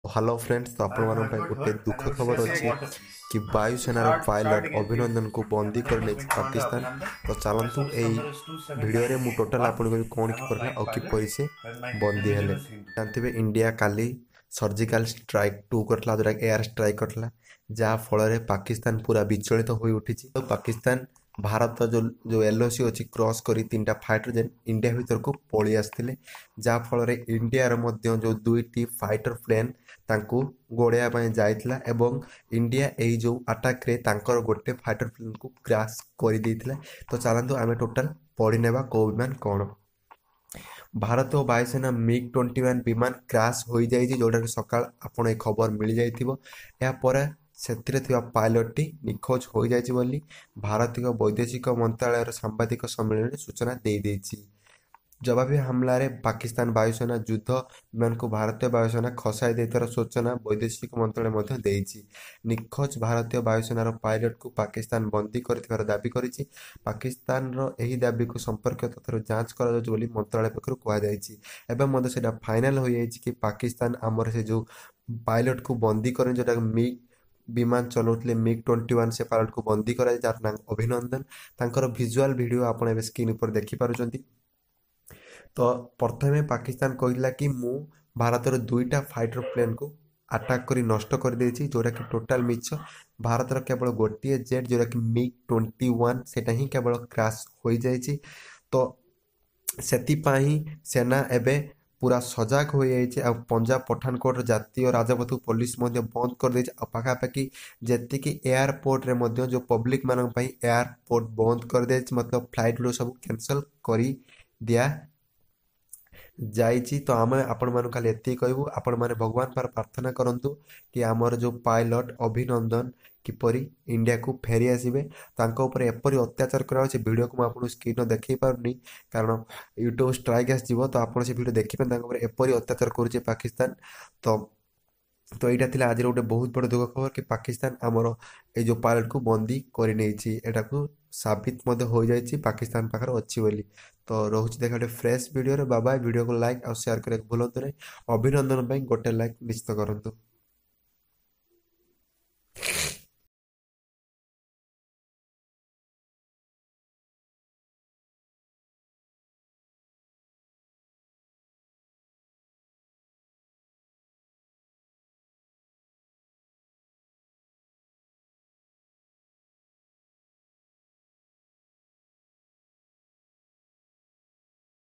Hello friends, तो आपण मानन गोटे दुख खबर अच्छी कि वायुसेनार पायलट अभिनंदन को बंदी कर पाकिस्तान। तो चलतु भिडियो रे मु टोटल आपन को कौन की करला और किपरि से बंदी हेले जानते इंडिया काली सर्जिकल स्ट्राइक 2 करला जोरा एयर स्ट्राइक करला जहाँ फल पाकिस्तान पूरा विचलित हो उठी। तो पाकिस्तान भारत जो जो एलओसी अच्छी क्रॉस करी 3टा फाइटर जेन इंडिया भीतर को पलि आसते जहाँ फल इंडियार जो 2टी फाइटर प्लेन तांकू गोड़ाया जाइथिला एवं इंडिया यही जो अटैक रे तांकर गोटे फाइटर प्लेन को क्रैश कर देइथिला। तो चलतु आम टोटाल पढ़ी नेबा को विमान कौन। भारत और वायुसेना MiG-21 विमान क्रैश हो जाइए जोटा सकाल आपन ए खबर मिल जापर से पायलटटी निखोज हो जाइए बोली भारतीय वैदेशिक मंत्रालय सांबादिक सम्मेलन में सूचना दे देइछि। जवाबी हमलार पाकिस्तान वायुसेना युद्ध विमान को भारतीय वायुसेना खसाई देतार सूचना वैदेशिक मंत्रालय देइछि। निखोज भारतीय वायुसेनार पायलट को पाकिस्तान बंदी कर दाबी करिछि। पाकिस्तान एही दाबी को संपर्क तथ्य जांच कर मंत्रालय पक्षर कहुଯାଇଛି एवं फाइनाल हो जाइछि कि पाकिस्तान आमर से जो पायलट को बंदी करें जोटा मिग विमान चलाउले MiG-21 से पायलट को बंदी कर अभिनंदन तांकर विजुअल वीडियो आपन स्क्रीन पर देखि पारुछंती। तो प्रथमे पाकिस्तान कहला कि मु भारतर 2टा फाइटर प्लेन को अटैक करी नष्ट कर देछि जोरा कि टोटल मिछ। भारतर केवल गोटे जेट जोरा कि MiG-21 सेटा ही केवल क्रैश हो जाइछि। तो सेति सेना एबे पूरा सजग हो जाइए। पंजाब पठानकोट जातीय राजपथ पुलिस बंद कर दे पाखापाखि जी एयरपोर्ट रे जो पब्लिक मान एयरपोर्ट बंद कर दे मतलब फ्लाइट गुलो सब कैंसल कर दिया जाइए। तो आम आपण मान खाली एति कहबू आपण माने भगवान पर प्रार्थना करंतु कि आमर जो पायलट अभिनंदन किपरि इंडिया को फेरी आसबे तांको ऊपर एपरी अत्याचार करा वीडियो को आपको स्क्रीन देखी पारनी कारण यूट्यूब स्ट्राइक आसो। तो आप वीडियो देखिए एपरी अत्याचार करुचे पाकिस्तान। तो यहाँ थी आज गोटे बहुत बड़ दुख खबर कि पाकिस्तान आमर ये जो पायलट को बंदी कर साबित हो जाए पाकिस्तान पाखर अच्छी बोली। तो रोचे देखा गोटे फ्रेश वीडियो बाय वीडियो को लाइक और शेयर करने भूलु नहीं। अभिनंदन गोटे लाइक निश्चित करूँ।